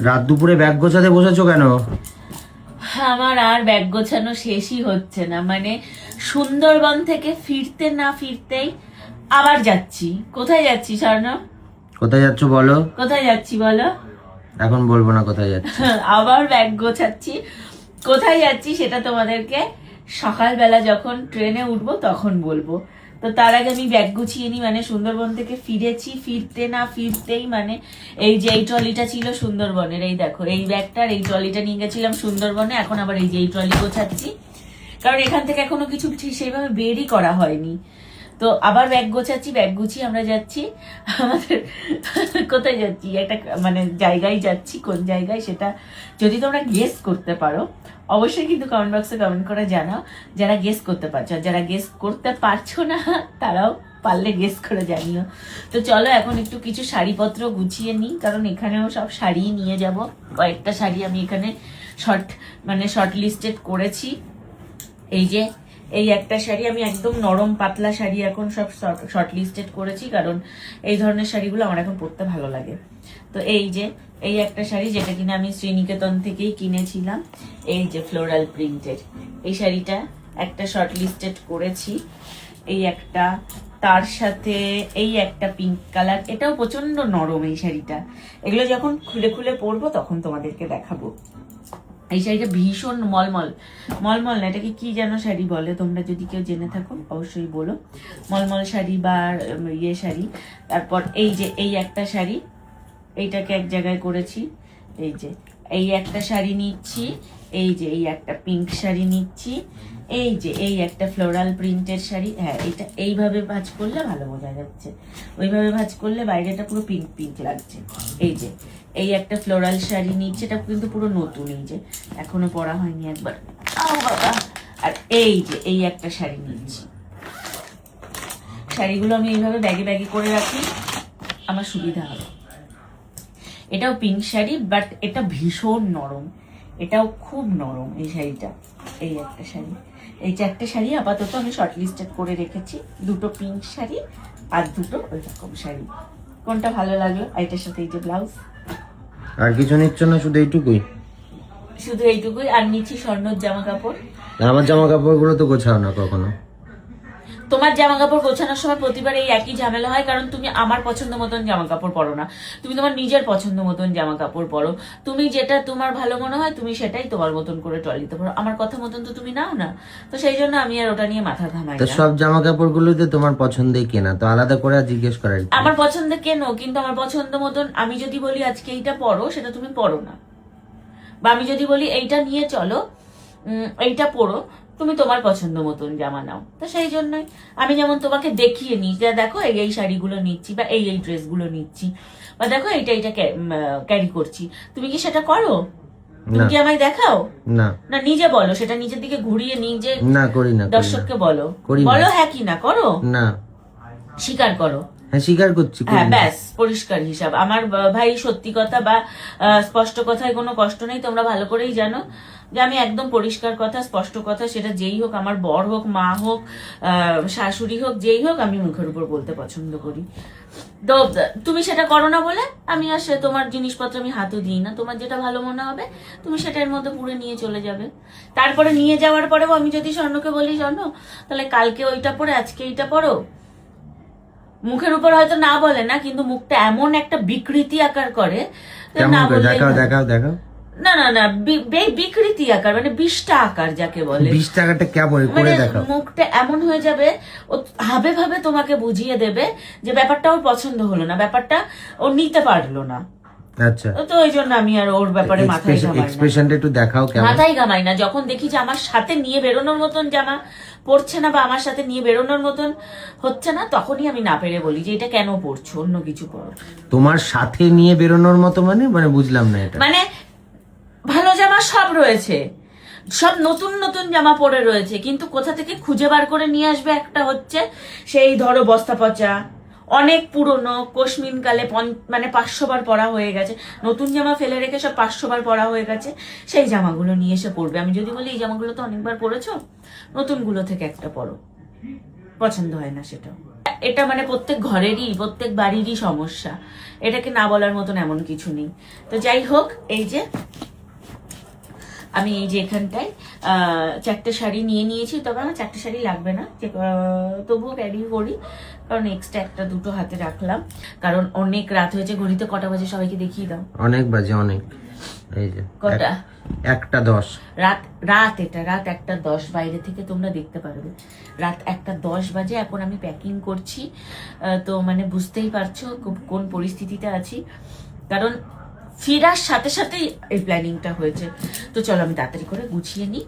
রাত দুপুরে ব্যাগ গোছাতে বসেছো কেন? আমার আর ব্যাগ গোছানো শেষই হচ্ছে না। মানে সুন্দরবন থেকে ফিরতে না ফিরতেই আবার যাচ্ছি। কোথায় যাচ্ছি স্বর্ণ? কোথায় যাচ্ছ বলো? কোথায় যাচ্ছি বলো? এখন বলবো না কোথায় যাচ্ছ। আবার ব্যাগ গোছাচ্ছি। কোথায় যাচ্ছি সেটা তোমাদেরকে সকালবেলা যখন ট্রেনে উঠবো তখন বলবো। তো তার আগে আমি ব্যাগ গুছিয়ে নিই। মানে সুন্দরবন থেকে ফিরেছি, ফিরতে না ফিরতেই মানে এই যে এই ট্রলিটা ছিল সুন্দরবনের, এই দেখো এই ব্যাগটার এই ট্রলিটা নিয়ে গেছিলাম সুন্দরবনে, এখন আবার এই যে এই ট্রলি গোছাচ্ছি, কারণ এখান থেকে এখনো কিছু সেইভাবে বেরই করা হয়নি। তো আবার ব্যাগ গোছাচ্ছি, ব্যাগ গুছিয়ে আমরা যাচ্ছি আমাদের কোথায় যাচ্ছি, একটা মানে জায়গায় যাচ্ছি। কোন জায়গায় সেটা যদি তোমরা গেস করতে পারো অবশ্যই কিন্তু কমেন্ট বক্সে কমেন্ট করে জানাও, যারা গেস করতে পারছো। আর যারা গেস করতে পারছো না তারাও পারলে গেস করে জানিও। তো চলো এখন একটু কিছু শাড়িপত্র গুছিয়ে নিই, কারণ এখানেও সব শাড়ি নিয়ে যাব। কয়েকটা শাড়ি আমি এখানে শর্ট লিস্টেড করেছি। এই যে এই একটা শাড়ি আমি একদম নরম পাতলা শাড়ি এখন সব শর্ট লিস্টেড করেছি, কারণ এই ধরনের শাড়িগুলো আমার এখন পরতে ভালো লাগে। তো এই যে এই একটা শাড়ি, যেটা কিনা আমি শ্রীনিকেতন থেকেই কিনেছিলাম, এই যে ফ্লোরাল প্রিন্টের এই শাড়িটা একটা শর্ট লিস্টেড করেছি। এই একটা, তার সাথে এই একটা পিঙ্ক কালার, এটাও প্রচন্ড নরম এই শাড়িটা। এগুলো যখন খুলে খুলে পরবো তখন তোমাদেরকে দেখাবো। এই শাড়িটা ভীষণ মলমল মলমল না, এটাকে কি যেন শাড়ি বলে, তোমরা যদি কেউ জেনে থাকো অবশ্যই বলো। মলমল শাড়ি বা ইয়ে শাড়ি। তারপর এই যে এই একটা শাড়ি, এইটাকে এক জায়গায় করেছি। এই যে এই একটা শাড়ি নিচ্ছি, এই যে এই একটা পিঙ্ক শাড়ি নিচ্ছি, এই যে এই একটা ফ্লোরাল প্রিন্টের শাড়ি। হ্যাঁ, এটা এইভাবে ভাঁজ করলে ভালো বোঝা যাচ্ছে, ওইভাবে ভাঁজ করলে বাইরেটা পুরো পিঙ্ক পিঙ্ক লাগছে। এই যে এই একটা ফ্লোরাল শাড়ি নিচ্ছে, এটা কিন্তু পুরো নতুন, এই যে এখনো পরা হয়নি একবার। বাবা। আর এই যে এই একটা শাড়ি নিচ্ছি। শাড়িগুলো আমি এইভাবে ব্যাগে ব্যাগে করে রাখি, আমার সুবিধা হবে। এটাও পিঙ্ক শাড়ি, বাট এটা ভীষণ নরম, এটাও খুব নরম এই শাড়িটা। এই একটা শাড়ি, এই চারটে শাড়ি আপাতত আমি শর্ট লিস্টেড করে রেখেছি। দুটো পিঙ্ক শাড়ি আর দুটো ওই রকম শাড়ি। কোনটা ভালো লাগলো? এটার সাথে এই যে ব্লাউজ। আর কিছু নিচ্ছ না? শুধু এইটুকুই? শুধু এইটুকুই। আর নিচ্ছি স্বর্ণর জামা কাপড়। আমার জামা কাপড় গুলো তো গোছাও না কখনো। তোমার জামা কাপড় গোছানোর সময় প্রতিবার এই একই ঝামেলা হয়, কারণ তুমি আমার পছন্দ মতন জামা কাপড় পরো না, তুমি তোমার নিজের পছন্দ মতন জামা কাপড় পরো। তুমি যেটা তোমার ভালো মনে হয় তুমি সেটাই তোমার মতন করে ট্রলিতে পরো, আমার কথা মতন তো তুমি নাও না। তো সেই জন্য আমি আর ওটা নিয়ে মাথা ঘামাই তো না। সব জামা কাপড় গুলোতে তোমার পছন্দেই কেনা, তো আলাদা করে আর জিজ্ঞেস করার কি? আমার পছন্দে কেন, কিন্তু আমার পছন্দ মতন আমি যদি বলি আজকে এইটা পরো, সেটা তুমি পরো না। বা আমি যদি বলি এইটা নিয়ে চলো, এইটা পরো, তুমি তোমার পছন্দ মতন জামা নাও। তো সেই জন্যই আমি যেমন তোমাকে দেখিয়ে নিই যে দেখো এই এই শাড়িগুলো নিচ্ছি, বা এই এই ড্রেসগুলো নিচ্ছি, বা দেখো এইটা এইটা ক্যারি করছি, তুমি কি সেটা করো? তুমি কি আমায় দেখাও? না না, নিজে বলো, সেটা নিজের দিকে ঘুরিয়ে নিজে না করি না, দর্শককে বলো, করি না। বলো হ্যাঁ কি না করো, না স্বীকার করো। হ্যাঁ স্বীকার করছি, করি হ্যাঁ না। ব্যাস, পরিষ্কার হিসাব। আমার ভাই সত্যি কথা বা স্পষ্ট কথায় কোনো কষ্ট নেই, তোমরা ভালো করেই জানো যে আমি একদম পরিষ্কার কথা স্পষ্ট কথা, সেটা যেই হোক, আমার বর হোক, মা হোক, শাশুড়ি হোক, যেই হোক, আমি মুখের উপর বলতে পছন্দ করি। তো তুমি সেটা করো না বলে আমি আর তোমার জিনিসপত্র আমি হাতও দিই না। তোমার যেটা ভালো মনে হবে তুমি সেটার মধ্যে পুরো নিয়ে চলে যাবে। তারপরে নিয়ে যাওয়ার পরেও আমি যদি স্বর্ণকে বলি স্বর্ণ তাহলে কালকে ওইটা পরে আজকে এইটা পরো, মুখের উপর হয়তো না বলে না, কিন্তু মুখটা এমন একটা বিকৃতি আকার করে, না বললে দেখাও দেখাও দেখাও। না না না, বিকৃতি আকার মানে বিষ্ঠা আকার যাকে বলে। 20 টাকাটা কেমন করে মানে দেখাও? মুখটা এমন হয়ে যাবে, ও ভাবে ভাবে তোমাকে বুঝিয়ে দেবে যে ব্যাপারটা ওর পছন্দ হলো না, ব্যাপারটা ও নিতে পারলো না। আচ্ছা, তো ওই জন্য আমি আর ওর ব্যাপারে মাথায় ঘামাই না, এক্সপ্রেশনটা একটু দেখাও কেমন। মাথায় ঘামাই না। যখন দেখি যে আমার সাথে নিয়ে বেরোনোর মতন জামা পড়ছে না বা আমার সাথে নিয়ে বেরোনোর মতন হচ্ছে না, তখনই আমি না পেরে বলি যে এটা কেন পড়ছো, অন্য কিছু পড়ো। তোমার সাথে নিয়ে বেরোনোর মতো মানে মানে বুঝলাম না এটা। মানে ভালো জামা সব রয়েছে, সব নতুন নতুন জামা পরে রয়েছে, কিন্তু কোথা থেকে খুঁজে বার করে নিয়ে আসবে একটা হচ্ছে সেই ধরো বস্তা পচা, অনেক পুরনো, কোশমিন কালে মানে 500 বার পরা হয়ে গেছে, নতুন জামা ফেলে রেখে সব 500 বার পরা হয়ে গেছে, সেই জামাগুলো নিয়ে এসে পরবে। আমি যদি বলি এই জামাগুলো তো অনেকবার পরেছো, নতুনগুলো থেকে একটা পরো, পছন্দ হয় না সেটাও। এটা মানে প্রত্যেক ঘরেরই, প্রত্যেক বাড়িরই সমস্যা, এটাকে না বলার মতন এমন কিছু নেই। তো যাই হোক, এই যে আমি এই যে এখানটায় 4টে শাড়ি নিয়ে নিয়েছি, তবে আমার 4টে শাড়ি লাগবে না, তবুও ক্যারি করি, কারণ এক্সট্রা একটা দুটো হাতে রাখলাম, কারণ অনেক রাত হয়েছে। ঘড়িতে কটা বাজে সবাইকে দেখিয়ে দাও। অনেক বাজে, অনেক। এই যে কটা? 1:10 রাত 1:10, বাইরে থেকে তোমরা দেখতে পারবে। রাত 1:10 বাজে, এখন আমি প্যাকিং করছি। তো মানে বুঝতেই পারছো কোন পরিস্থিতিতে আছি, কারণ ফিরার সাথে সাথেই এই প্ল্যানিংটা হয়েছে। তো চলো আমি তাড়াতাড়ি করে গুছিয়ে নিই।